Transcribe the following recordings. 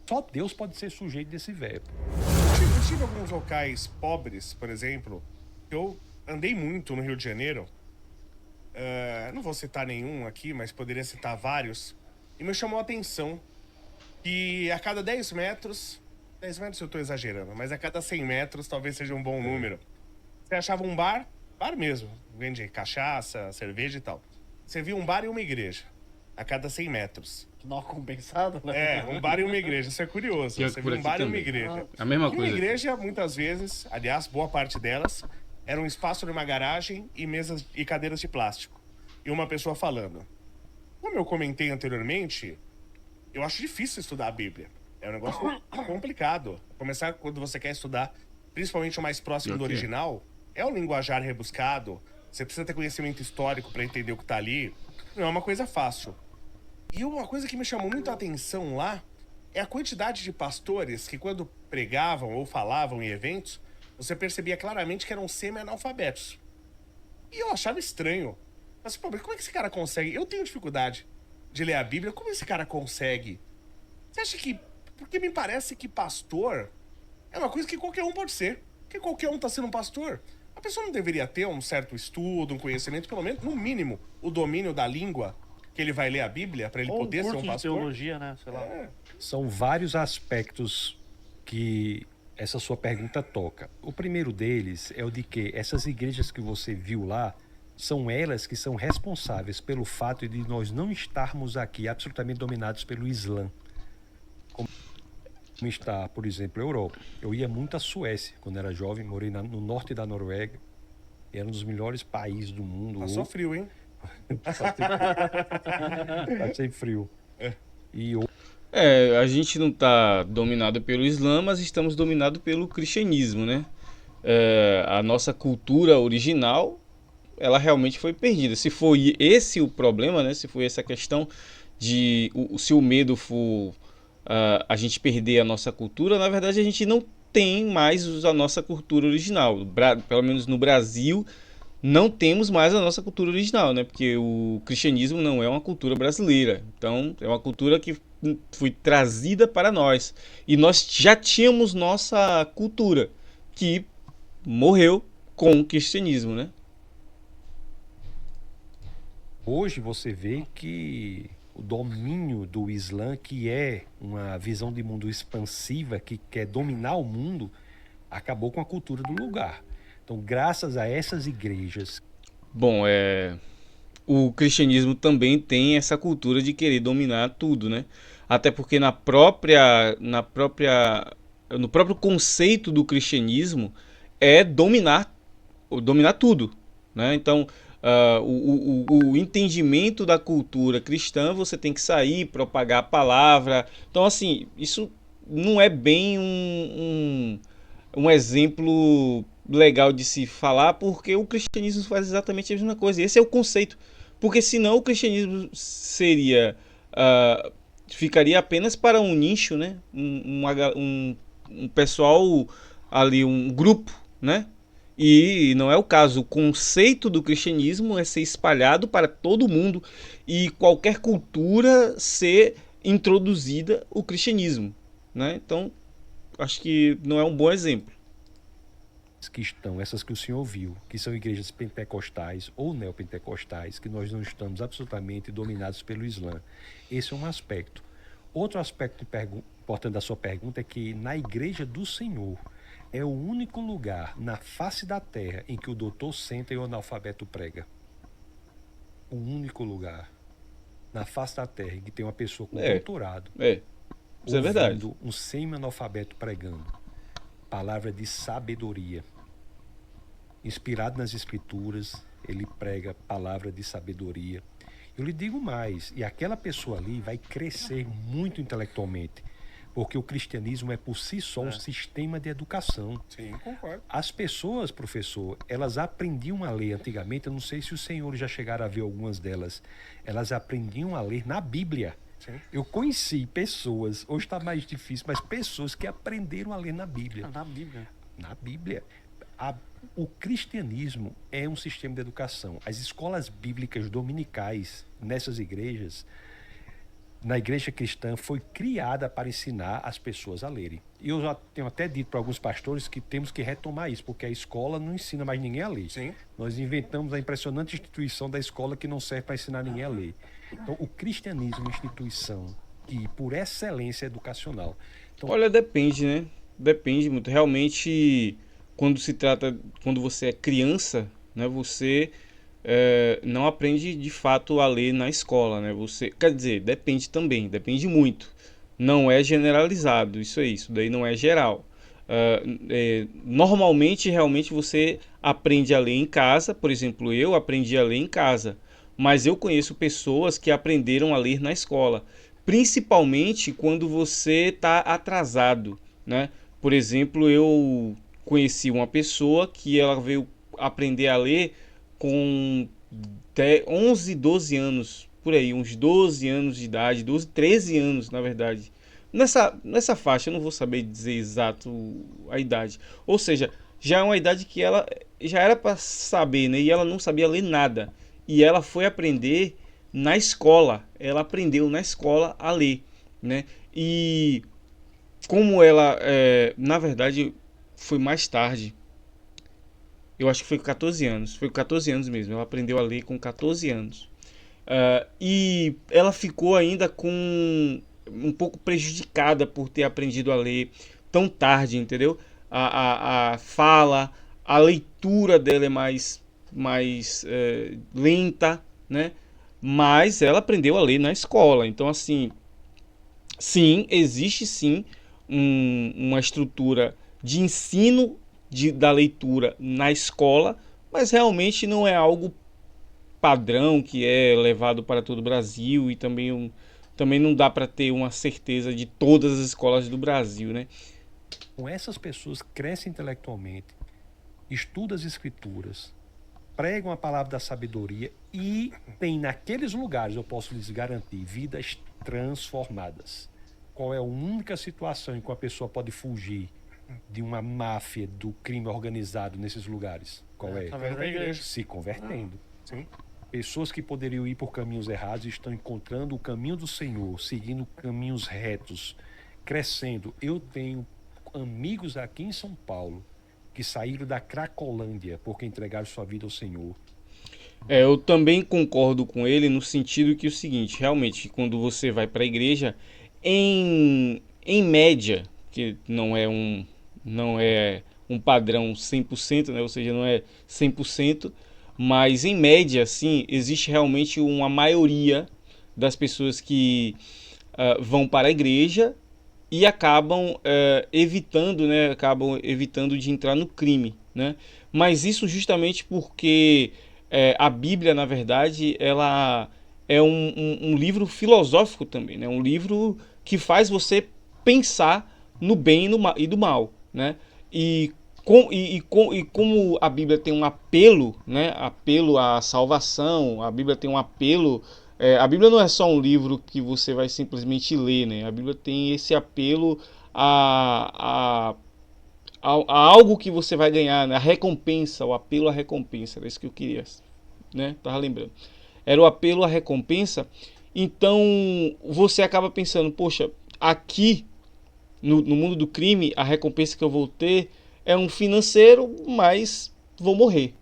Só Deus pode ser sujeito desse verbo. Eu tive alguns locais pobres, por exemplo, que eu andei muito no Rio de Janeiro. Não vou citar nenhum aqui, mas poderia citar vários. E me chamou a atenção que a cada 10 metros, 10 metros eu tô exagerando, mas a cada 100 metros talvez seja um bom É. número. Você achava um bar, bar mesmo, vende cachaça, cerveja e tal. Você via um bar e uma igreja, a cada 100 metros. Não compensado, né? É, um bar e uma igreja, isso é curioso. Pior que Você por viu um aqui bar e uma também. igreja. A mesma E uma coisa aqui. igreja, muitas vezes, aliás, boa parte delas, era um espaço numa garagem e mesas e cadeiras de plástico. E uma pessoa falando. Como eu comentei anteriormente, eu acho difícil estudar a Bíblia. É um negócio complicado. Começar quando você quer estudar, principalmente o mais próximo Pior do que é. original, é um linguajar rebuscado. Você precisa ter conhecimento histórico para entender o que tá ali. Não é uma coisa fácil. E uma coisa que me chamou muito a atenção lá é a quantidade de pastores que, quando pregavam ou falavam em eventos, você percebia claramente que eram semi-analfabetos. E eu achava estranho. Mas, pô, mas como é que esse cara consegue? Eu tenho dificuldade de ler a Bíblia. Como esse cara consegue? Você acha que. Porque me parece que pastor é uma coisa que qualquer um pode ser. Que qualquer um tá sendo um pastor. A pessoa não deveria ter um certo estudo, um conhecimento, pelo menos, no mínimo, o domínio da língua que ele vai ler a Bíblia para ele Ou um poder ser curso um de pastor? teologia, né? Sei lá. São vários aspectos que essa sua pergunta toca. O primeiro deles é o de que essas igrejas que você viu lá são elas que são responsáveis pelo fato de nós não estarmos aqui absolutamente dominados pelo Islã. Como está, por exemplo, a Europa. Eu ia muito à Suécia quando era jovem, morei no norte da Noruega. Era um dos melhores países do mundo. Passou frio, hein? Passei frio. E A gente não está dominado pelo Islã, mas estamos dominados pelo cristianismo, né? A nossa cultura original, ela realmente foi perdida. Se foi esse o problema, né? Se foi essa questão de se o medo for a gente perder a nossa cultura, na verdade a gente não tem mais a nossa cultura original. Pelo menos no Brasil, não temos mais a nossa cultura original, né? Porque o cristianismo não é uma cultura brasileira. Então, é uma cultura que foi trazida para nós. E nós já tínhamos nossa cultura, que morreu com o cristianismo, né? hoje você vê que o domínio do Islã, que é uma visão de mundo expansiva, que quer dominar o mundo, acabou com a cultura do lugar. Então, graças a essas igrejas, Bom, o cristianismo também tem essa cultura de querer dominar tudo, né? Até porque no próprio conceito do cristianismo é dominar tudo, né? Então, o entendimento da cultura cristã, você tem que sair, propagar a palavra. Então, assim, isso não é bem um exemplo legal de se falar, porque o cristianismo faz exatamente a mesma coisa. Esse é o conceito. Porque senão o cristianismo ficaria apenas para um nicho, né? Um pessoal ali, um grupo, né? E não é o caso. O conceito do cristianismo é ser espalhado para todo mundo e qualquer cultura ser introduzida o cristianismo, né? Então, acho que não é um bom exemplo. que estão, essas que o senhor viu, que são igrejas pentecostais ou neopentecostais, que nós não estamos absolutamente dominados pelo Islã. Esse é um aspecto. Outro aspecto importante da sua pergunta é que na igreja do Senhor é o único lugar na face da terra em que o doutor senta e o analfabeto prega. O único lugar na face da terra em que tem uma pessoa com doutorado Isso é verdade. ouvindo um semi-analfabeto pregando. Palavra de sabedoria. Inspirado nas escrituras, ele prega palavra de sabedoria. Eu lhe digo mais, e aquela pessoa ali vai crescer muito intelectualmente, porque o cristianismo é por si só um sistema de educação. Sim, concordo. As pessoas, professor, elas aprendiam a ler antigamente, eu não sei se os senhores já chegaram a ver algumas delas, elas aprendiam a ler na Bíblia. Sim. Eu conheci pessoas, hoje está mais difícil, mas pessoas que aprenderam a ler na Bíblia. Na Bíblia. Na Bíblia. O cristianismo é um sistema de educação. As escolas bíblicas dominicais nessas igrejas na igreja cristã foi criada para ensinar as pessoas a lerem. E eu já tenho até dito para alguns pastores que temos que retomar isso, porque a escola não ensina mais ninguém a ler. Sim. Nós inventamos a impressionante instituição da escola que não serve para ensinar ninguém a ler. Então, o cristianismo é uma instituição que, por excelência, é educacional. Então, Olha, depende, né? Depende muito. Realmente, quando você é criança, né, você não aprende de fato a ler na escola, né? Você, quer dizer, depende também, depende muito. Não é generalizado, isso daí não é geral. Normalmente, realmente, você aprende a ler em casa, por exemplo, eu aprendi a ler em casa, mas eu conheço pessoas que aprenderam a ler na escola, principalmente quando você está atrasado, né? Por exemplo, eu conheci uma pessoa que ela veio aprender a ler com 11, 12 anos, por aí, uns 12 anos de idade, 12, 13 anos, na verdade. Nessa faixa, eu não vou saber dizer exato a idade. Ou seja, já é uma idade que ela já era para saber, né? E ela não sabia ler nada. E ela foi aprender na escola. Ela aprendeu na escola a ler, né? E como ela, na verdade, foi mais tarde. Eu acho que foi com 14 anos. Foi com 14 anos mesmo. Ela aprendeu a ler com 14 anos. E ela ficou ainda com um pouco prejudicada por ter aprendido a ler tão tarde, entendeu? A fala, a leitura dela é mais lenta, né? Mas ela aprendeu a ler na escola. Então, assim, sim, existe sim uma estrutura de ensino da leitura na escola, mas realmente não é algo padrão que é levado para todo o Brasil e também não dá para ter uma certeza de todas as escolas do Brasil, né? com essas pessoas crescem intelectualmente, estudam as escrituras, pregam a palavra da sabedoria e tem naqueles lugares, eu posso lhes garantir, vidas transformadas. Qual é a única situação em que uma pessoa pode fugir de uma máfia do crime organizado nesses lugares? Qual é? Tá vendo pra igreja. Se convertendo. Sim. Pessoas que poderiam ir por caminhos errados estão encontrando o caminho do Senhor, seguindo caminhos retos, crescendo. Eu tenho amigos aqui em São Paulo que saíram da Cracolândia porque entregaram sua vida ao Senhor. Eu também concordo com ele no sentido que é o seguinte, realmente, quando você vai para a igreja, em média, que não é um padrão 100%, né? Ou seja, não é 100%, mas em média, sim, existe realmente uma maioria das pessoas que vão para a igreja e acabam evitando de entrar no crime, né? Mas isso justamente porque a Bíblia, na verdade, ela é um livro filosófico também, né? Um livro que faz você pensar no bem e do mal, né? E como a Bíblia tem um apelo, né? Apelo à salvação, a Bíblia tem um apelo. A Bíblia não é só um livro que você vai simplesmente ler, né? A Bíblia tem esse apelo a algo que você vai ganhar, né? A recompensa, o apelo à recompensa. Era isso que eu queria, né? Tava lembrando. Era o apelo à recompensa. Então você acaba pensando, poxa, aqui no mundo do crime, a recompensa que eu vou ter é um financeiro, mas vou morrer.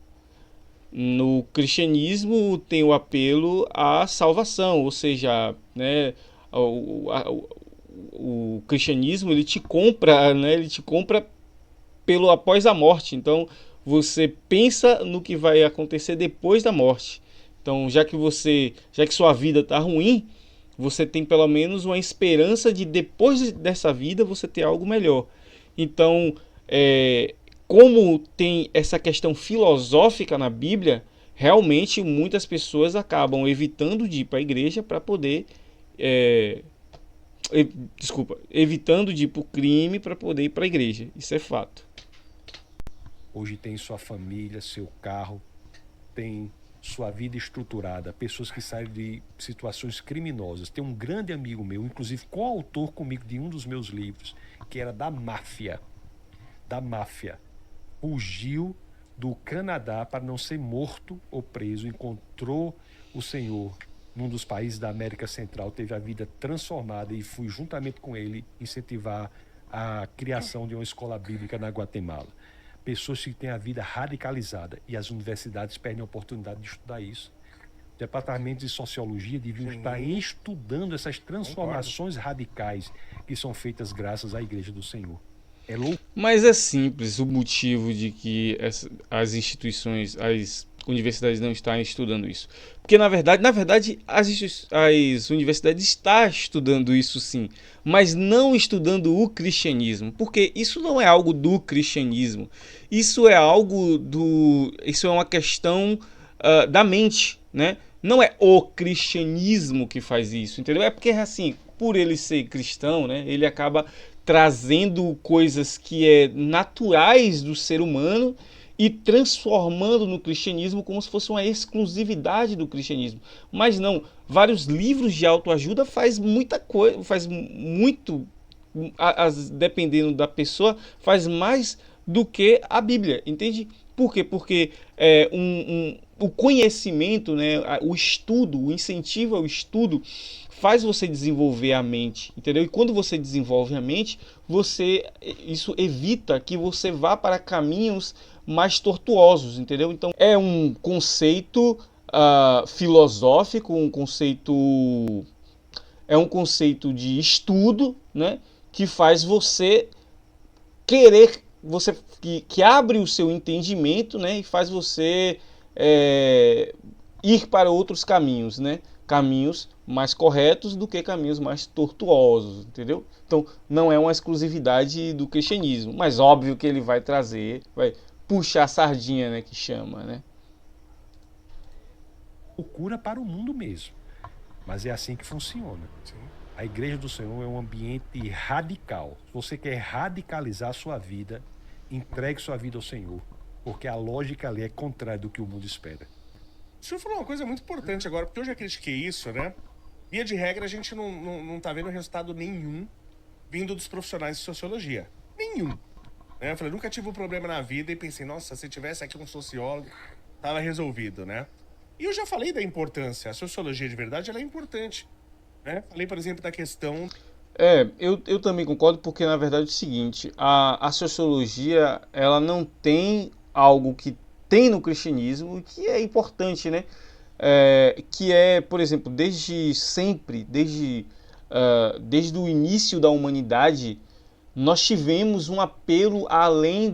No cristianismo tem o apelo à salvação, ou seja, né, o cristianismo ele te compra, né, ele te compra pelo após a morte. Então você pensa no que vai acontecer depois da morte. Então já que sua vida está ruim, você tem pelo menos uma esperança de depois dessa vida você ter algo melhor. Então, como tem essa questão filosófica na Bíblia, realmente muitas pessoas acabam evitando de ir para a igreja para poder... evitando de ir para o crime para poder ir para a igreja. Isso é fato. Hoje tem sua família, seu carro, tem sua vida estruturada, pessoas que saem de situações criminosas. Tem um grande amigo meu, inclusive coautor comigo de um dos meus livros, que era da máfia. Fugiu do Canadá para não ser morto ou preso, encontrou o Senhor num dos países da América Central, teve a vida transformada e fui, juntamente com ele, incentivar a criação de uma escola bíblica na Guatemala. Pessoas que têm a vida radicalizada e as universidades perdem a oportunidade de estudar isso. Departamentos de sociologia deviam estar estudando essas transformações radicais que são feitas graças à Igreja do Senhor. É louco. Mas é simples o motivo de que as instituições, as universidades não estarem estudando isso. Porque, na verdade as universidades estão estudando isso sim, mas não estudando o cristianismo. Porque isso não é algo do cristianismo. Isso é isso é uma questão da mente, né? Não é o cristianismo que faz isso, entendeu? É porque, assim, por ele ser cristão, né, ele acaba trazendo coisas que é naturais do ser humano e transformando no cristianismo como se fosse uma exclusividade do cristianismo. Mas não, vários livros de autoajuda faz muita coisa, faz muito, dependendo da pessoa, faz mais do que a Bíblia, entende? Por quê? Porque o conhecimento, né, o estudo, o incentivo ao estudo faz você desenvolver a mente, entendeu? E quando você desenvolve a mente, isso evita que você vá para caminhos mais tortuosos, entendeu? Então é um conceito filosófico, é um conceito de estudo, né, que faz você querer, que abre o seu entendimento, né, e faz você ir para outros caminhos, né? Caminhos mais corretos do que caminhos mais tortuosos, entendeu? Então, não é uma exclusividade do cristianismo, mas óbvio que ele vai puxar a sardinha, né, que chama, né? Loucura para o mundo mesmo, mas é assim que funciona. Sim. A Igreja do Senhor é um ambiente radical. Se você quer radicalizar a sua vida, entregue sua vida ao Senhor, porque a lógica ali é contrária do que o mundo espera. O senhor falou uma coisa muito importante agora, porque eu já critiquei isso, né? Via de regra, a gente não tá vendo resultado nenhum vindo dos profissionais de sociologia. Nenhum. Né? Eu falei, nunca tive um problema na vida e pensei, nossa, se tivesse aqui um sociólogo, tava resolvido, né? E eu já falei da importância. A sociologia de verdade, ela é importante. Né? Falei, por exemplo, da questão... Eu também concordo, porque na verdade é o seguinte, a sociologia, ela não tem algo que tem no cristianismo que é importante, né? Que é, por exemplo, desde sempre, desde o início da humanidade, nós tivemos um apelo além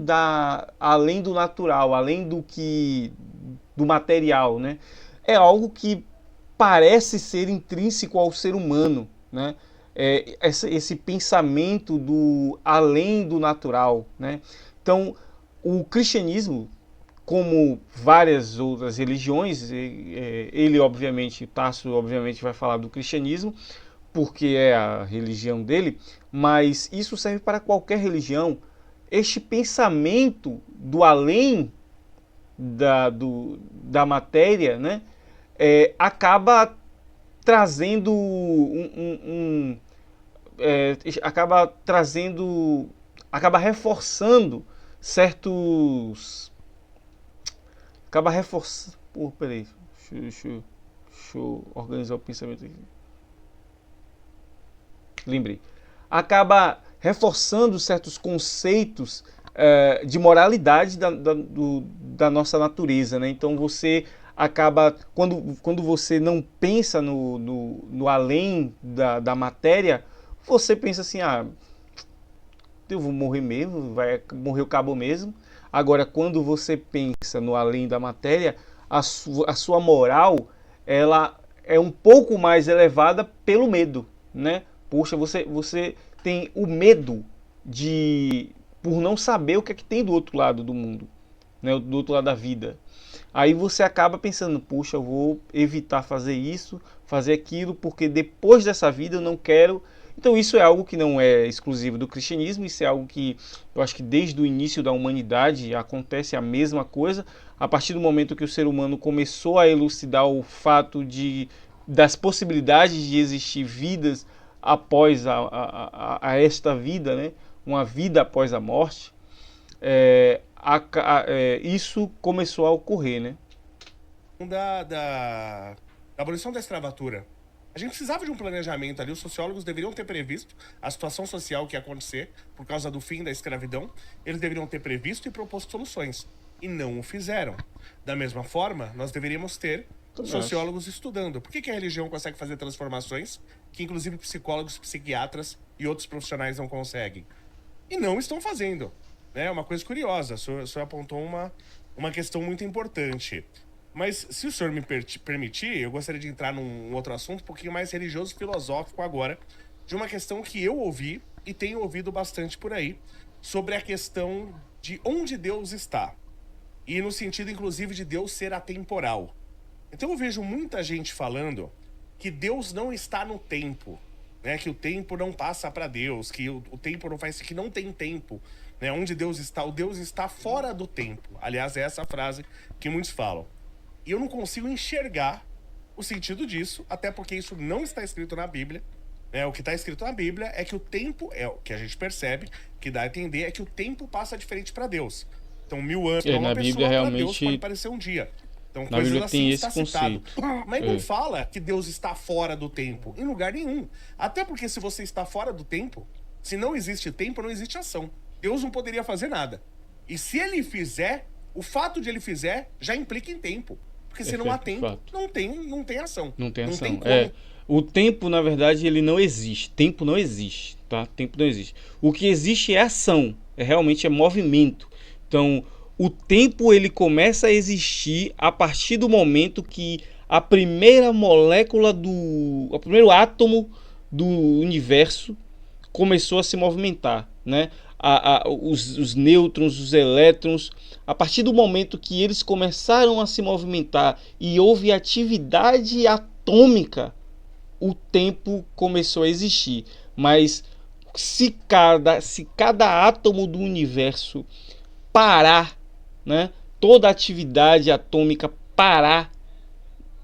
do natural, além do material, né? É algo que parece ser intrínseco ao ser humano, né? Esse pensamento do além do natural, né? Então, o cristianismo, como várias outras religiões, ele obviamente, Tasso obviamente vai falar do cristianismo, porque é a religião dele, mas isso serve para qualquer religião. Este pensamento do além da matéria, né, acaba trazendo acaba reforçando certos... Acaba reforçando... peraí, deixa eu organizar o pensamento aqui. Lembrei. Acaba reforçando certos conceitos de moralidade da nossa natureza, né? Então você acaba, quando você não pensa no além da matéria, você pensa assim, eu vou morrer mesmo, vai morrer o cabo mesmo. Agora, quando você pensa no além da matéria, a sua moral, ela é um pouco mais elevada pelo medo, né? Poxa, você tem o medo por não saber o que é que tem do outro lado do mundo, né? Do outro lado da vida. Aí você acaba pensando, puxa, eu vou evitar fazer isso, fazer aquilo, porque depois dessa vida eu não quero... Então isso é algo que não é exclusivo do cristianismo, isso é algo que eu acho que desde o início da humanidade acontece a mesma coisa. A partir do momento que o ser humano começou a elucidar o fato das possibilidades de existir vidas após a esta vida, né? Uma vida após a morte, isso começou a ocorrer, né? da abolição da escravatura. A gente precisava de um planejamento ali, os sociólogos deveriam ter previsto a situação social que ia acontecer por causa do fim da escravidão, eles deveriam ter previsto e proposto soluções, e não o fizeram. Da mesma forma, nós deveríamos ter sociólogos estudando. Por que a religião consegue fazer transformações que inclusive psicólogos, psiquiatras e outros profissionais não conseguem? E não estão fazendo. É uma coisa curiosa, o senhor apontou uma questão muito importante. Mas, se o senhor me permitir, eu gostaria de entrar num outro assunto um pouquinho mais religioso, filosófico agora, de uma questão que eu ouvi e tenho ouvido bastante por aí, sobre a questão de onde Deus está. E no sentido, inclusive, de Deus ser atemporal. Então eu vejo muita gente falando que Deus não está no tempo, né? Que o tempo não passa para Deus, que o tempo não faz, que não tem tempo. Né? Onde Deus está, o Deus está fora do tempo. Aliás, é essa frase que muitos falam. E eu não consigo enxergar o sentido disso, até porque isso não está escrito na Bíblia. Né? O que está escrito na Bíblia é que o tempo, é o que a gente percebe, que dá a entender, é que o tempo passa diferente para Deus. Então, 1000 anos para uma pessoa, para Deus pode parecer um dia. Então, na Bíblia assim tem esse conceito. Mas não fala que Deus está fora do tempo, em lugar nenhum. Até porque se você está fora do tempo, se não existe tempo, não existe ação. Deus não poderia fazer nada. E se ele fizer, o fato de ele fizer já implica em tempo. Porque se não há tempo, não tem ação. Não tem ação. Tem como. O tempo, na verdade, ele não existe. Tempo não existe, tá? Tempo não existe. O que existe é ação. Realmente é movimento. Então, o tempo ele começa a existir a partir do momento que a primeira molécula o primeiro átomo do universo começou a se movimentar, né? Os nêutrons, os elétrons, a partir do momento que eles começaram a se movimentar e houve atividade atômica, o tempo começou a existir. Mas se cada átomo do universo parar, né, toda atividade atômica parar,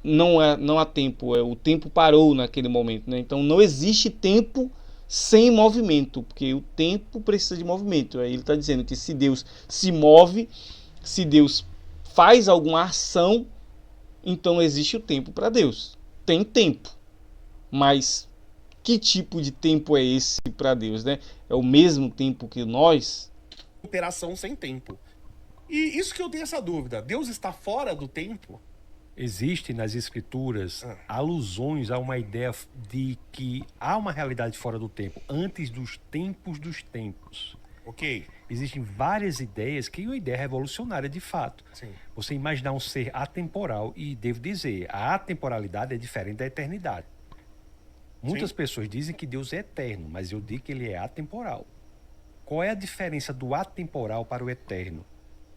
não há tempo. O tempo parou naquele momento, né? Então não existe tempo sem movimento, porque o tempo precisa de movimento. Aí ele está dizendo que se Deus se move, se Deus faz alguma ação, então existe o tempo para Deus. Tem tempo, mas que tipo de tempo é esse para Deus, né? É o mesmo tempo que nós? Operação sem tempo. E isso que eu tenho essa dúvida. Deus está fora do tempo? Existem nas escrituras alusões a uma ideia de que há uma realidade fora do tempo, antes dos tempos. Ok. Existem várias ideias, que é uma ideia revolucionária de fato. Sim. Você imaginar um ser atemporal, e devo dizer, a atemporalidade é diferente da eternidade. Muitas pessoas dizem que Deus é eterno, mas eu digo que ele é atemporal. Qual é a diferença do atemporal para o eterno?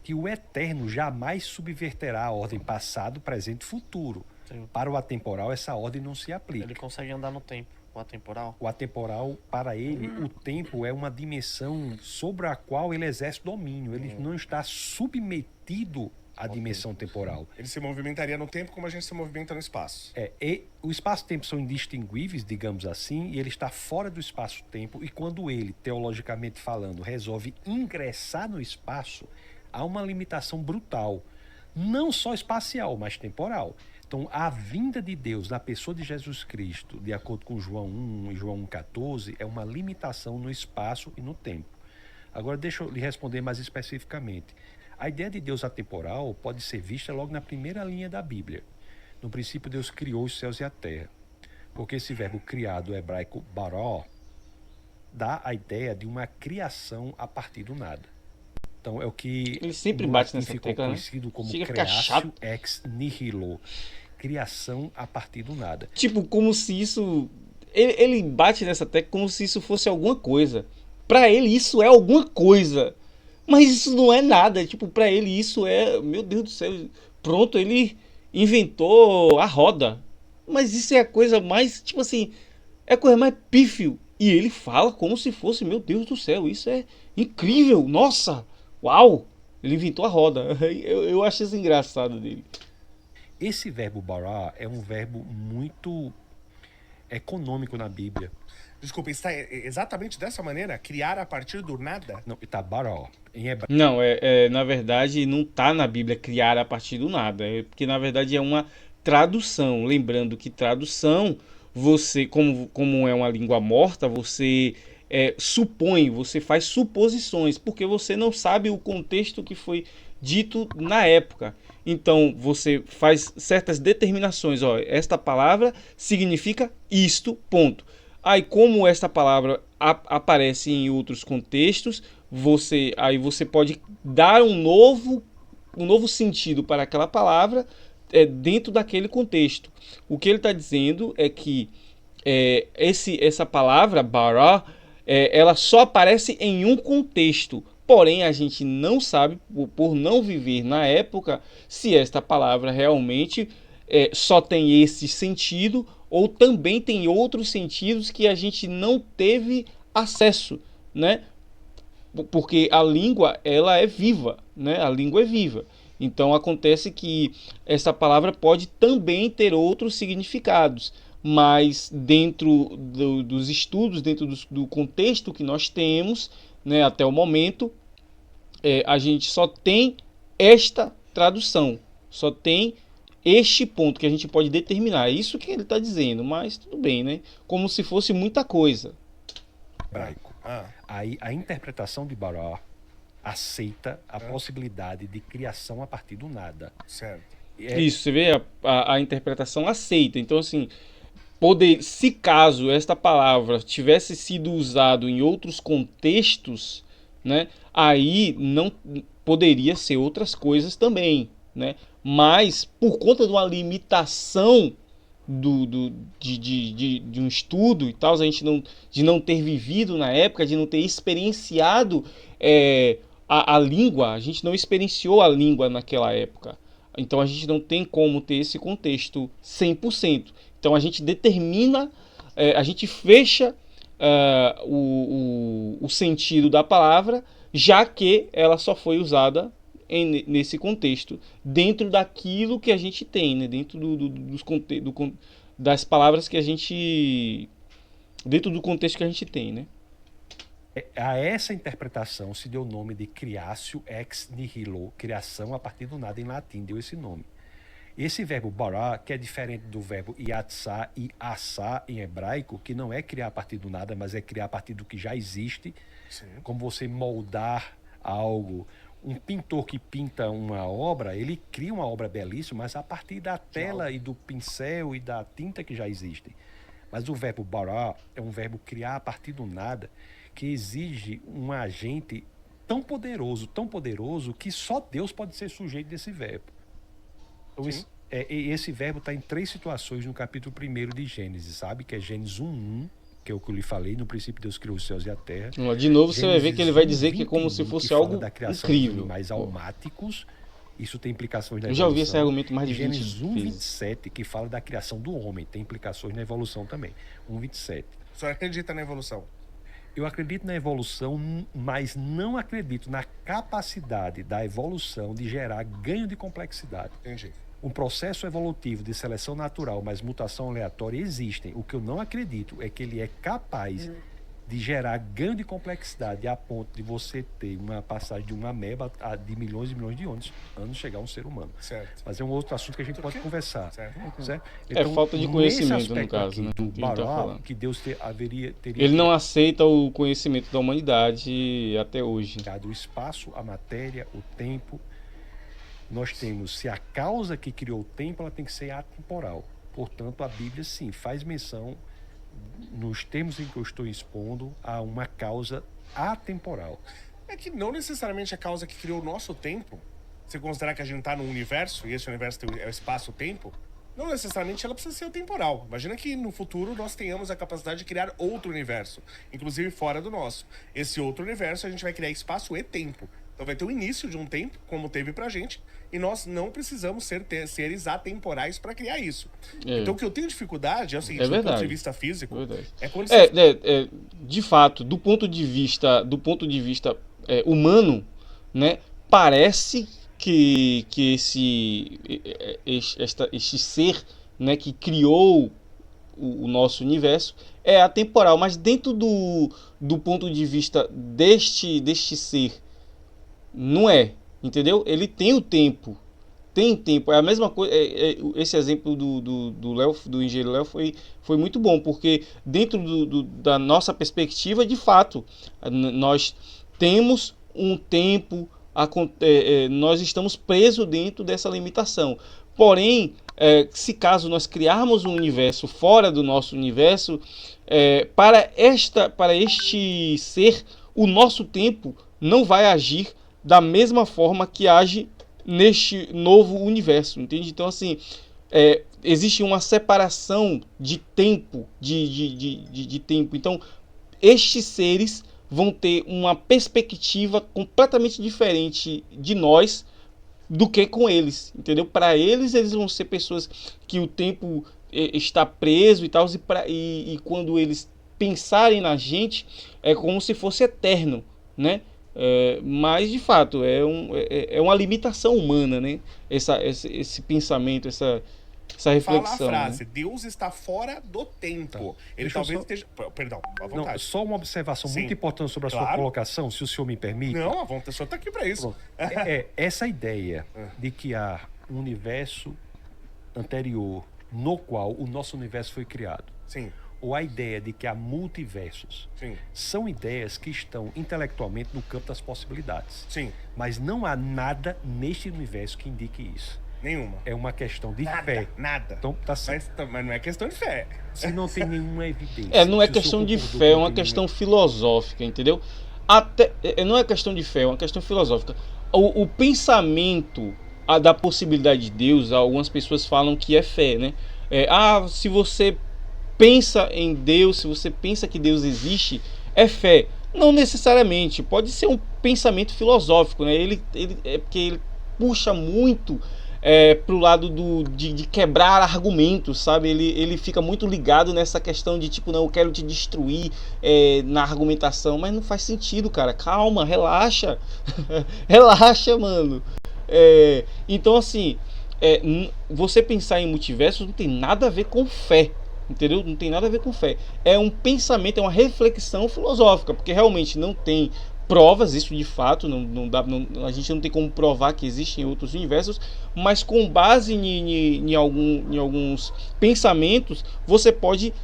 Que o eterno jamais subverterá a ordem passado, presente e futuro. Sim. Para o atemporal, essa ordem não se aplica. Ele consegue andar no tempo, o atemporal. O atemporal, para ele, o tempo é uma dimensão sobre a qual ele exerce domínio. Ele não está submetido à dimensão temporal. Ele se movimentaria no tempo como a gente se movimenta no espaço. E o espaço e o tempo são indistinguíveis, digamos assim, e ele está fora do espaço-tempo. E quando ele, teologicamente falando, resolve ingressar no espaço, há uma limitação brutal, não só espacial, mas temporal. Então, a vinda de Deus na pessoa de Jesus Cristo, de acordo com João 1 e João 1,14, é uma limitação no espaço e no tempo. Agora, deixa eu lhe responder mais especificamente. A ideia de Deus atemporal pode ser vista logo na primeira linha da Bíblia. No princípio, Deus criou os céus e a terra. Porque esse verbo criado, hebraico baró, dá a ideia de uma criação a partir do nada. Então é o que ele sempre bate nessa ficou tecla, conhecido como chega creatio ex nihilo, criação a partir do nada. Tipo, como se isso... Ele bate nessa tecla como se isso fosse alguma coisa. Pra ele isso é alguma coisa. Mas isso não é nada. Tipo, pra ele isso é... Meu Deus do céu. Pronto, ele inventou a roda. Mas isso é a coisa mais... Tipo assim... É a coisa mais pífio. E ele fala como se fosse... Meu Deus do céu, isso é incrível. Nossa! Uau! Ele inventou a roda. Eu acho isso engraçado dele. Esse verbo bara é um verbo muito econômico na Bíblia. Desculpa, está exatamente dessa maneira? Criar a partir do nada? Não, está bara. Em hebraico. Não, na verdade não está na Bíblia criar a partir do nada. Porque na verdade é uma tradução. Lembrando que tradução, você, como é uma língua morta, você supõe, você faz suposições, porque você não sabe o contexto que foi dito na época. Então você faz certas determinações. Ó, esta palavra significa isto, ponto. Aí, como esta palavra aparece em outros contextos, aí você pode dar um novo sentido para aquela palavra dentro daquele contexto. O que ele está dizendo é que essa palavra, bara, ela só aparece em um contexto. Porém, a gente não sabe, por não viver na época, se esta palavra realmente só tem esse sentido ou também tem outros sentidos que a gente não teve acesso, né? Porque a língua, ela é viva, né? A língua é viva. Então acontece que essa palavra pode também ter outros significados, mas dentro dos estudos, dentro do contexto que nós temos, né, até o momento, a gente só tem esta tradução, só tem este ponto que a gente pode determinar. É isso que ele está dizendo, mas tudo bem, né? Como se fosse muita coisa. Hebraico. Aí a interpretação de Bará aceita a possibilidade de criação a partir do nada. Certo. Isso, você vê, a interpretação aceita. Então, assim, se caso esta palavra tivesse sido usado em outros contextos, né, aí não poderia ser outras coisas também, né? Mas por conta de uma limitação de um estudo e tal, de não ter vivido na época, de não ter experienciado a língua, a gente não experienciou a língua naquela época. Então a gente não tem como ter esse contexto 100%. Então a gente determina, a gente fecha o sentido da palavra, já que ela só foi usada nesse contexto, dentro daquilo que a gente tem, né? Dentro das palavras que a gente... dentro do contexto que a gente tem, né? A essa interpretação se deu o nome de creatio ex nihilo, criação a partir do nada em latim, deu esse nome. Esse verbo bara, que é diferente do verbo yatsá e assá em hebraico, que não é criar a partir do nada, mas é criar a partir do que já existe. Sim. Como você moldar algo. Um pintor que pinta uma obra, ele cria uma obra belíssima, mas a partir da tela e do pincel e da tinta que já existem. Mas o verbo bara é um verbo criar a partir do nada, que exige um agente tão poderoso, que só Deus pode ser sujeito desse verbo. Então, esse verbo está em 3 situações no capítulo 1 de Gênesis, sabe? Que é Gênesis 1:1, que é o que eu lhe falei, no princípio Deus criou os céus e a terra. De novo, você vai ver que ele vai dizer 1:21, que é como se fosse que algo da criação incrível. De animais almáticos, isso tem implicações na eu evolução. Já ouvi esse argumento mais de 20 Gênesis vezes. 1:27, que fala da criação do homem, tem implicações na evolução também. 1:27. O senhor acredita na evolução? Eu acredito na evolução, mas não acredito na capacidade da evolução de gerar ganho de complexidade. Entendi. Um processo evolutivo de seleção natural, mas mutação aleatória existem. O que eu não acredito é que ele é capaz de gerar ganho de complexidade a ponto de você ter uma passagem de uma ameba de milhões e milhões de anos chegar a um ser humano. Certo. Mas é um outro assunto que a gente pode conversar. Certo. Então, falta de conhecimento, no caso, né? Do Que a gente tá Bará, falando. que Deus teria Ele não aceita o conhecimento da humanidade até hoje. o espaço, a matéria, o tempo. Nós temos, se a causa que criou o tempo, ela tem que ser atemporal. Portanto, a Bíblia, sim, faz menção, nos termos em que eu estou expondo, a uma causa atemporal. É que não necessariamente a causa que criou o nosso tempo, se considerar que a gente está num universo, e esse universo é o espaço-tempo, não necessariamente ela precisa ser atemporal. Imagina que no futuro nós tenhamos a capacidade de criar outro universo, inclusive fora do nosso. Esse outro universo a gente vai criar espaço e tempo. Então vai ter o início de um tempo, como teve pra gente, e nós não precisamos ser seres atemporais para criar isso. Então o que eu tenho dificuldade é o seguinte, do ponto de vista físico, é quando você... de fato, do ponto de vista humano, né, parece que este ser, né, que criou o nosso universo é atemporal, mas dentro do ponto de vista deste ser, não é, entendeu? Ele tem o tempo, tem tempo. É a mesma coisa. Esse exemplo do Léo, do engenheiro Léo, foi muito bom, porque dentro da nossa perspectiva, de fato, nós temos um tempo, nós estamos presos dentro dessa limitação. Porém, se caso nós criarmos um universo fora do nosso universo, para este ser, o nosso tempo não vai agir da mesma forma que age neste novo universo, entende? Então, assim, existe uma separação de tempo, de tempo. Então, estes seres vão ter uma perspectiva completamente diferente de nós do que com eles, entendeu? Para eles vão ser pessoas que o tempo está preso e tal, e quando eles pensarem na gente, é como se fosse eterno, né? Mas de fato é uma limitação humana, né? Esse pensamento, essa reflexão. Fala a frase, né? Deus está fora do tempo. Ele Deixa eu talvez só- esteja... Perdão, à Não, vontade. só uma observação Sim, muito importante sobre a sua claro. colocação, se o senhor me permite. Não, a vontade, o senhor está aqui para isso. Pronto. Essa ideia de que há um universo anterior no qual o nosso universo foi criado, Sim, ou a ideia de que há multiversos, sim, são ideias que estão intelectualmente no campo das possibilidades. sim. Mas não há nada neste universo que indique isso. Nenhuma. É uma questão de Nada, fé. nada. Então, tá certo. Mas não é questão de fé. Se não tem nenhuma evidência. Não é se o questão senhor de concordou fé, é com uma o que eu questão filosófica, entendeu? Não é questão de fé, é uma questão filosófica. O pensamento da possibilidade de Deus, algumas pessoas falam que é fé, né? Se você pensa em Deus, se você pensa que Deus existe, é fé. Não necessariamente, pode ser um pensamento filosófico, né? Porque ele puxa muito pro lado de quebrar argumentos, sabe? Ele fica muito ligado nessa questão de tipo, não, eu quero te destruir na argumentação, mas não faz sentido, cara. Calma, relaxa. Relaxa, mano. Então, assim, você pensar em multiversos não tem nada a ver com fé. Entendeu? Não tem nada a ver com fé. É um pensamento, é uma reflexão filosófica, porque realmente não tem provas, isso de fato, a gente não tem como provar que existem outros universos, mas com base em alguns pensamentos, você pode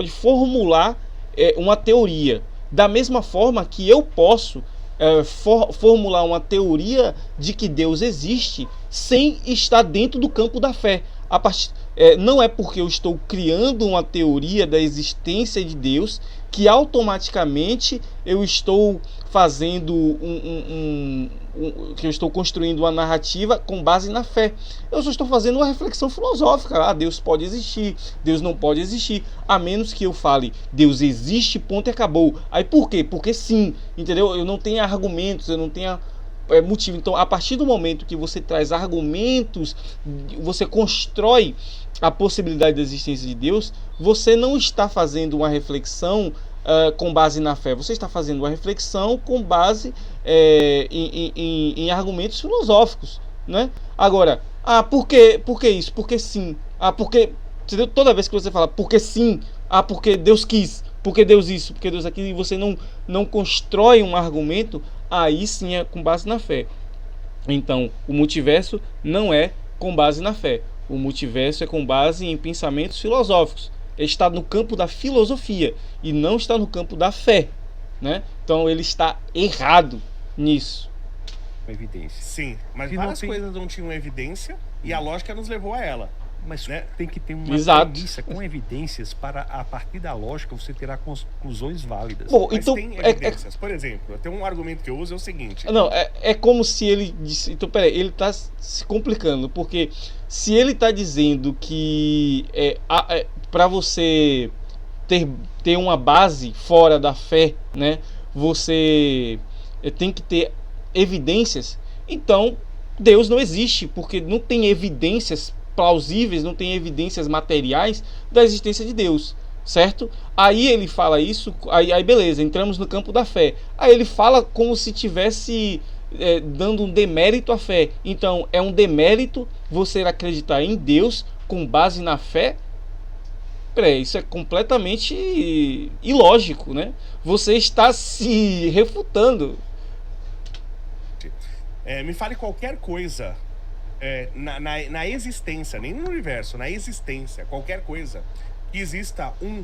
formular uma teoria. Da mesma forma que eu posso formular uma teoria de que Deus existe sem estar dentro do campo da fé. Não é porque eu estou criando uma teoria da existência de Deus que automaticamente eu estou fazendo que eu estou construindo uma narrativa com base na fé. Eu só estou fazendo uma reflexão filosófica. Deus pode existir, Deus não pode existir, a menos que eu fale Deus existe, ponto e acabou. Aí por quê? Porque sim, entendeu? Eu não tenho argumentos, eu não tenho motivo. Então, a partir do momento que você traz argumentos, você constrói a possibilidade da existência de Deus, você não está fazendo uma reflexão com base na fé, você está fazendo uma reflexão com base em argumentos filosóficos, né? Agora, por que isso? Porque sim. Porque toda vez que você fala porque sim, porque Deus quis, porque Deus isso, porque Deus aquilo, e você não constrói um argumento, aí sim é com base na fé. Então, o multiverso não é com base na fé. O multiverso é com base em pensamentos filosóficos. Ele está no campo da filosofia e não está no campo da fé, né? Então, ele está errado nisso. Evidência. Sim, mas Se várias não tem- coisas não tinham evidência e a lógica nos levou a ela. Mas Né? tem que ter uma Exato. premissa com evidências para, a partir da lógica, você terá conclusões válidas. Bom, Mas então tem evidências. Por exemplo, tem um argumento que eu uso, é o seguinte. não, é como se ele disse. Então, peraí, ele está se complicando, porque se ele está dizendo que para você ter uma base fora da fé, né, você tem que ter evidências, então Deus não existe, porque não tem evidências plausíveis, não tem evidências materiais da existência de Deus, certo? Aí ele fala isso, aí beleza, entramos no campo da fé. Aí ele fala como se tivesse dando um demérito à fé. Então é um demérito você acreditar em Deus com base na fé? Isso é completamente ilógico, né? Você está se refutando. Me fale qualquer coisa na existência, nem no universo, na existência, qualquer coisa, que exista um,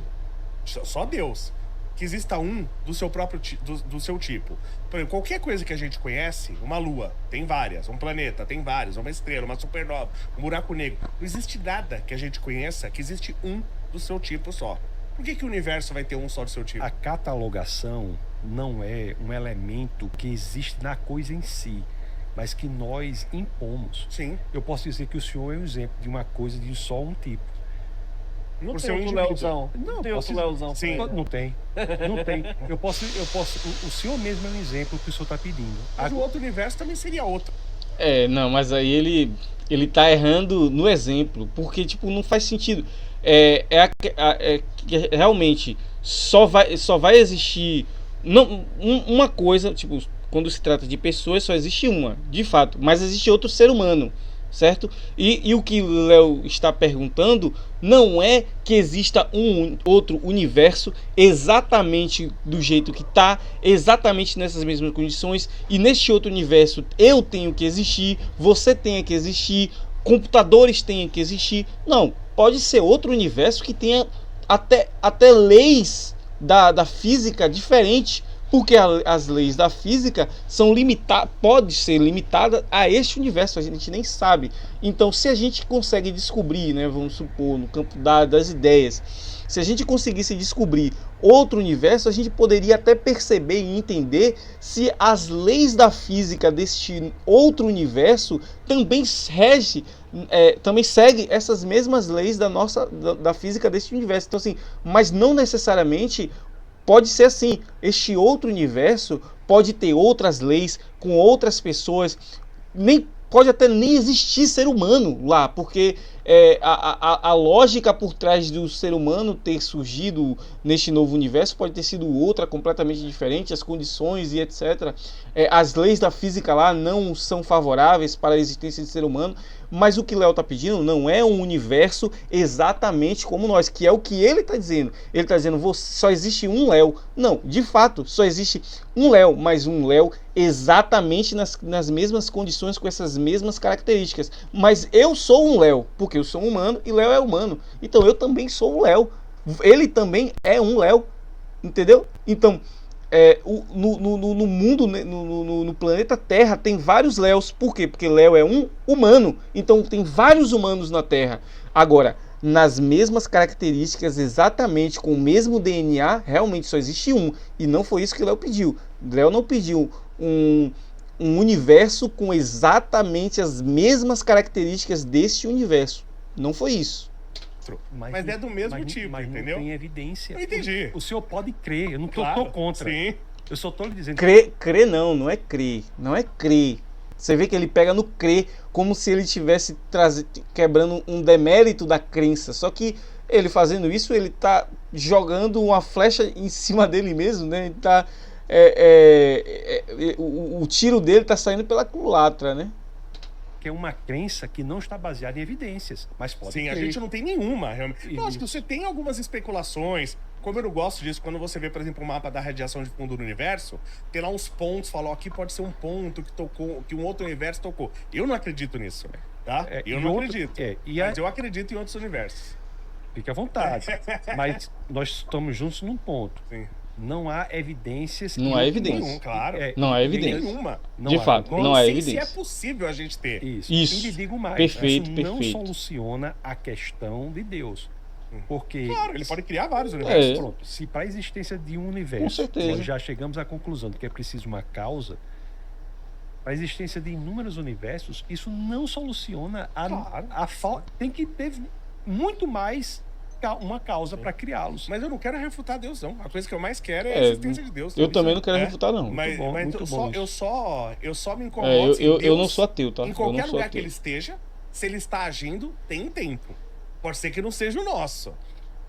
só Deus, que exista um do seu próprio do seu tipo. Por exemplo, qualquer coisa que a gente conhece, uma lua, tem várias, um planeta, tem várias, uma estrela, uma supernova, um buraco negro. Não existe nada que a gente conheça que existe um do seu tipo só. Por que o universo vai ter um só do seu tipo? A catalogação não é um elemento que existe na coisa em si, mas que nós impomos. Sim. Eu posso dizer que o senhor é um exemplo de uma coisa de só um tipo. Não Por tem ser um outro indivíduo. Leozão. Não, Tem posso outro Leozão. Sim. Não tem. Não tem. Eu posso. O senhor mesmo é um exemplo que o senhor está pedindo. Mas o outro universo também seria outro. Não, mas aí ele tá errando no exemplo, porque, tipo, não faz sentido. Que realmente só vai existir uma coisa, tipo, quando se trata de pessoas, só existe uma, de fato, mas existe outro ser humano, certo? E o que o Léo está perguntando não é que exista um outro universo exatamente do jeito que está, exatamente nessas mesmas condições, e neste outro universo eu tenho que existir, você tem que existir, computadores têm que existir. Não, pode ser outro universo que tenha até leis da física diferentes, porque as leis da física são pode ser limitada a este universo, a gente nem sabe. Então, se a gente consegue descobrir, né, vamos supor, no campo das ideias, se a gente conseguisse descobrir outro universo, a gente poderia até perceber e entender se as leis da física deste outro universo também segue essas mesmas leis da física deste universo. Então, assim, mas não necessariamente pode ser assim. Este outro universo pode ter outras leis, com outras pessoas, pode até nem existir ser humano lá, porque a lógica por trás do ser humano ter surgido neste novo universo pode ter sido outra, completamente diferente, as condições e etc. As leis da física lá não são favoráveis para a existência de ser humano, mas o que Léo está pedindo não é um universo exatamente como nós, que é o que ele está dizendo. Ele está dizendo que só existe um Léo. Não, de fato, só existe um Léo, mas um Léo exatamente nas mesmas condições, com essas mesmas características. Mas eu sou um Léo, porque eu sou humano e Léo é humano. Então eu também sou um Léo. Ele também é um Léo, entendeu? Então, no mundo, no planeta Terra, tem vários Léos. Por quê? Porque Léo é um humano. Então tem vários humanos na Terra. Agora, nas mesmas características, exatamente com o mesmo DNA, realmente só existe um. E não foi isso que Léo pediu. Léo não pediu um universo com exatamente as mesmas características deste universo. Não foi isso. Mas é do mesmo tipo, mas entendeu? Não tem evidência. Eu entendi. O senhor pode crer, eu não tô contra. Sim. Eu só tô lhe dizendo. Crer não é crer. Não é crer. Você vê que ele pega no crer como se ele estivesse quebrando um demérito da crença. Só que ele fazendo isso, ele tá jogando uma flecha em cima dele mesmo, né? Ele tá, o tiro dele tá saindo pela culatra, né? Que é uma crença que não está baseada em evidências, mas pode Sim, crer. a gente não tem nenhuma, realmente. Lógico que você tem algumas especulações. Como eu não gosto disso, quando você vê, por exemplo, o mapa da radiação de fundo do universo, tem lá uns pontos, falou, aqui pode ser um ponto que tocou, que um outro universo tocou. Eu não acredito nisso, tá? Eu não acredito. Mas eu acredito em outros universos. Fique à vontade. Mas nós estamos juntos num ponto. Sim. Não há evidências. Não há evidência. Nenhum, claro. Não há evidência. Nenhuma. De fato, não há evidência. Se é possível a gente ter. Isso. Isso. E lhe digo mais. Perfeito, isso não perfeito. soluciona a questão de Deus. Porque. Claro, ele pode criar vários universos. Pronto, se para a existência de um universo Com certeza. nós já chegamos à conclusão de que é preciso uma causa, para a existência de inúmeros universos, isso não soluciona a falta. Tem que ter muito mais uma causa para criá-los. Mas eu não quero refutar Deus, não. A coisa que eu mais quero é a existência de Deus. Eu também não quero refutar, não. Mas, bom, mas muito bom eu só me incomodo. Eu não sou ateu, tá? Em qualquer lugar que ele esteja, se ele está agindo, tem tempo. Pode ser que não seja o nosso.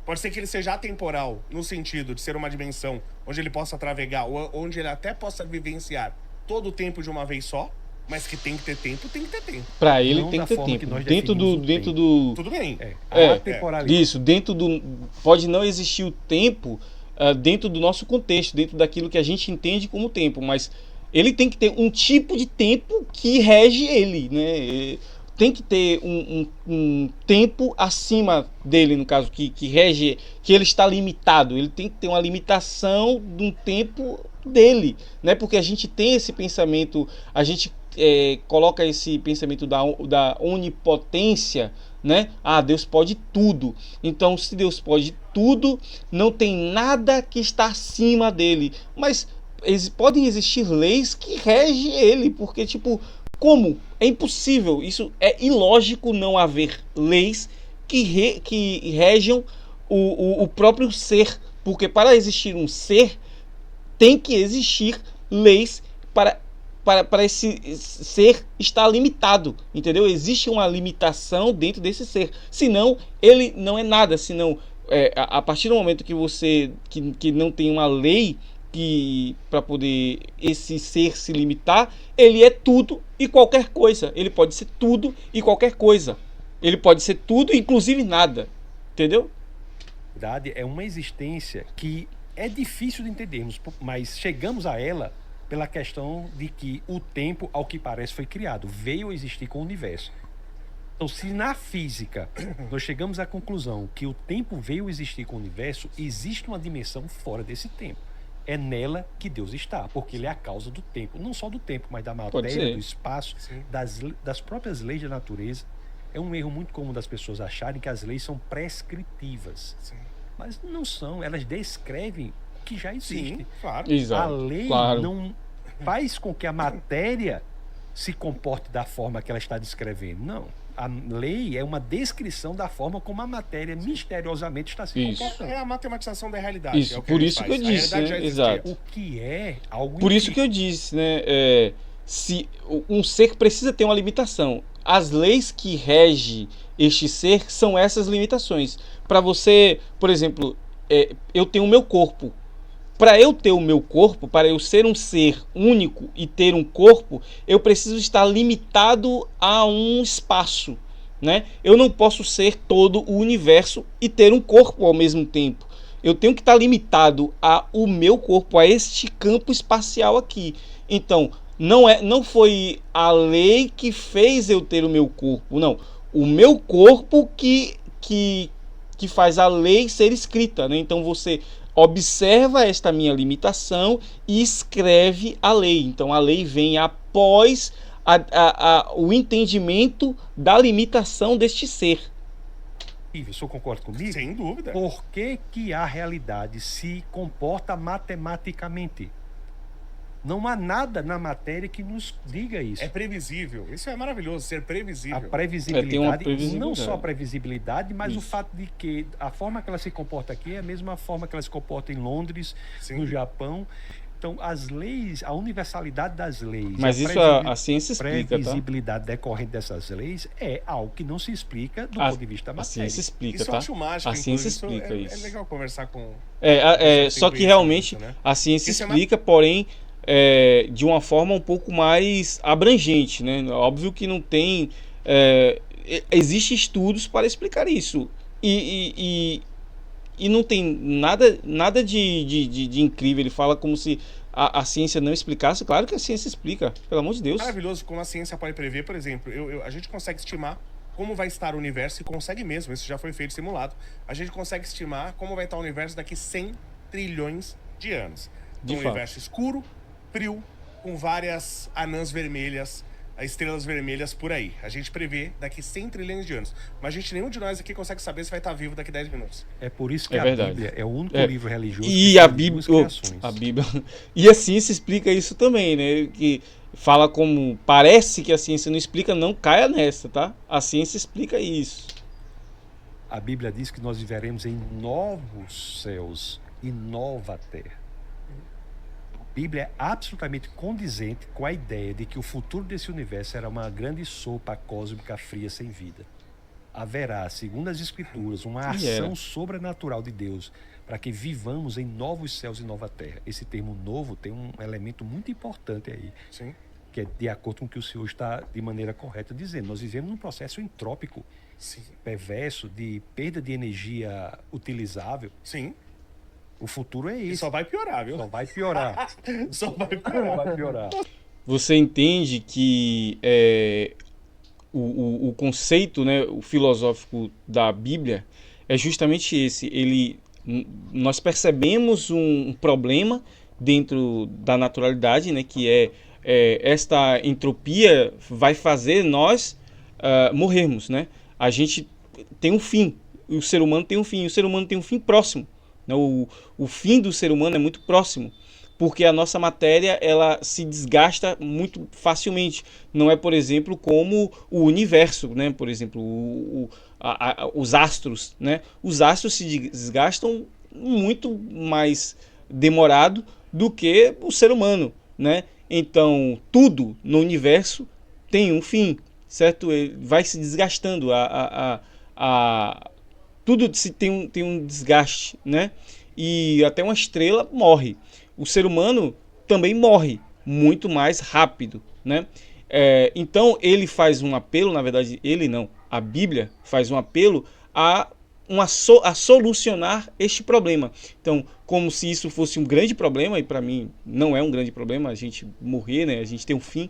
Pode ser que ele seja atemporal, no sentido de ser uma dimensão onde ele possa travegar, ou onde ele até possa vivenciar todo o tempo de uma vez só, mas que tem que ter tempo, tem que ter tempo. Pra ele Não tem da que ter forma tempo. que nós Dentro definimos o do. Tudo bem. A temporalidade. Isso, pode não existir o tempo dentro do nosso contexto, dentro daquilo que a gente entende como tempo, mas ele tem que ter um tipo de tempo que rege ele, né? tem que ter um tempo acima dele, no caso, que rege, que ele está limitado. Ele tem que ter uma limitação de um tempo dele, né? Porque a gente tem esse pensamento, a gente coloca esse pensamento da onipotência, né? Ah, Deus pode tudo. Então, se Deus pode tudo, não tem nada que está acima dele. Mas podem existir leis que regem ele, porque, tipo, como? É impossível, isso é ilógico não haver leis que regem o próprio ser, porque para existir um ser, tem que existir leis para esse ser estar limitado, entendeu? Existe uma limitação dentro desse ser, senão ele não é nada, senão a partir do momento que você que não tem uma lei que para poder esse ser se limitar, ele é tudo e qualquer coisa, ele pode ser tudo e qualquer coisa, ele pode ser tudo, inclusive nada, entendeu? Verdade, é uma existência que é difícil de entendermos, mas chegamos a ela pela questão de que o tempo, ao que parece, foi criado, veio a existir com o universo. Então, se na física nós chegamos à conclusão que o tempo veio a existir com o universo, existe uma dimensão fora desse tempo. É nela que Deus está, porque ele é a causa do tempo, não só do tempo, mas da matéria, do espaço, das próprias leis da natureza. É um erro muito comum das pessoas acharem que as leis são prescritivas. Sim. Mas não são, elas descrevem o que já existe. Sim, claro. Exato, a lei não faz com que a matéria se comporte da forma que ela está descrevendo. Não. A lei é uma descrição da forma como a matéria misteriosamente está se comportando. É a matematização da realidade. Isso, por isso que eu disse, né? Exato. O que é algo por isso que eu disse, né? Se um ser precisa ter uma limitação. As leis que regem este ser são essas limitações. Para você, por exemplo, eu tenho o meu corpo. Para eu ter o meu corpo, para eu ser um ser único e ter um corpo, eu preciso estar limitado a um espaço, né? Eu não posso ser todo o universo e ter um corpo ao mesmo tempo. Eu tenho que estar limitado ao meu corpo, a este campo espacial aqui. Então, não foi a lei que fez eu ter o meu corpo, não. O meu corpo que faz a lei ser escrita, né? Então você observa esta minha limitação e escreve a lei. Então a lei vem após o entendimento da limitação deste ser. O senhor concorda comigo? Sem dúvida. Por que a realidade se comporta matematicamente? Não há nada na matéria que nos diga isso. É previsível. Isso é maravilhoso, ser previsível. A previsibilidade, não só a previsibilidade, mas o fato de que a forma que ela se comporta aqui é a mesma forma que ela se comporta em Londres, no Japão. Então, as leis, a universalidade das leis... Mas isso a ciência explica, a previsibilidade decorrente dessas leis é algo que não se explica do ponto de vista da matéria. A ciência explica, isso tá? Eu acho mágico, a ciência explica isso. É legal conversar com... só que realmente isso, né? A ciência explica, porém... de uma forma um pouco mais abrangente, né? Óbvio que não tem... Existem estudos para explicar isso. E não tem nada de incrível. Ele fala como se a ciência não explicasse. Claro que a ciência explica, pelo amor de Deus. Maravilhoso como a ciência pode prever, por exemplo. A gente consegue estimar como vai estar o universo, e consegue mesmo, isso já foi feito, simulado. A gente consegue estimar como vai estar o universo daqui 100 trilhões de anos. Um universo escuro, frio, com várias anãs vermelhas, estrelas vermelhas por aí. A gente prevê daqui 100 trilhões de anos. Mas nenhum de nós aqui consegue saber se vai estar vivo daqui 10 minutos. É por isso que a Bíblia é o único livro religioso e que a Bíblia, e a ciência explica isso também, né? Que fala como parece que a ciência não explica, não caia nessa, tá? A ciência explica isso. A Bíblia diz que nós viveremos em novos céus e nova terra. A Bíblia é absolutamente condizente com a ideia de que o futuro desse universo era uma grande sopa cósmica fria sem vida. Haverá, segundo as Escrituras, uma ação sobrenatural de Deus para que vivamos em novos céus e nova terra. Esse termo novo tem um elemento muito importante aí, Sim. que é de acordo com o que o senhor está de maneira correta dizendo. Nós vivemos num processo entrópico, perverso, de perda de energia utilizável. Sim. O futuro é esse. E só vai piorar, viu? Só vai piorar. Só vai piorar. Vai piorar. Você entende que o conceito, né, o filosófico da Bíblia é justamente esse. Nós percebemos um problema dentro da naturalidade, né, que esta entropia vai fazer nós morrermos, né? A gente tem um fim, o ser humano tem um fim, o ser humano tem um fim próximo, né? O fim do ser humano é muito próximo, porque a nossa matéria ela se desgasta muito facilmente. Não é, por exemplo, como o universo, né? Por exemplo, os astros, né? Os astros se desgastam muito mais demorado do que o ser humano, né? Então, tudo no universo tem um fim, certo? Ele vai se desgastando, tudo tem um desgaste, né? E até uma estrela morre. O ser humano também morre muito mais rápido, né? Então ele faz um apelo, na verdade ele não, a Bíblia faz um apelo a solucionar este problema. Então, como se isso fosse um grande problema, e para mim não é um grande problema, a gente morrer, né? A gente ter um fim,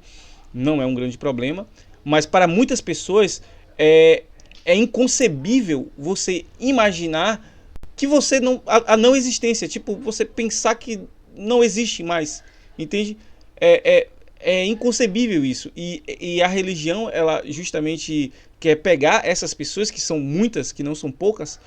não é um grande problema, mas para muitas pessoas é inconcebível você imaginar que você não a não existência, tipo você pensar que não existe mais, entende? É inconcebível isso, e a religião ela justamente quer pegar essas pessoas, que são muitas, que não são poucas,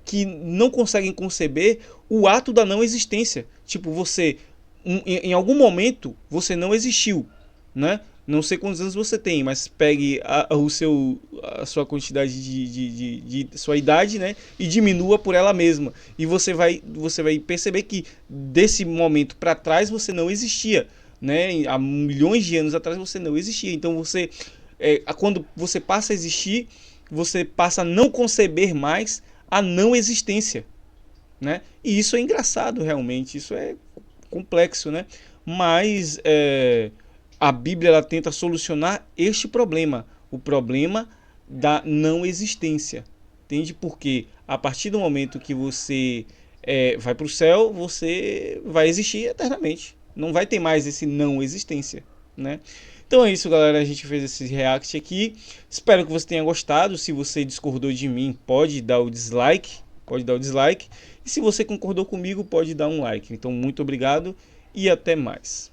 que não conseguem conceber o ato da não existência. Tipo, você em algum momento você não existiu, né? Não sei quantos anos você tem, mas pegue a sua quantidade de sua idade, né? E diminua por ela mesma. E você vai perceber que desse momento para trás você não existia, né? Há milhões de anos atrás você não existia. Então quando você passa a existir, você passa a não conceber mais a não existência, né? E isso é engraçado realmente, isso é complexo, né? Mas a Bíblia ela tenta solucionar este problema, o problema da não existência, entende? Porque a partir do momento que você vai para o céu, você vai existir eternamente, não vai ter mais esse não existência, né? Então é isso, galera, a gente fez esse react aqui, espero que você tenha gostado. Se você discordou de mim, pode dar o dislike, e se você concordou comigo, pode dar um like. Então muito obrigado e até mais.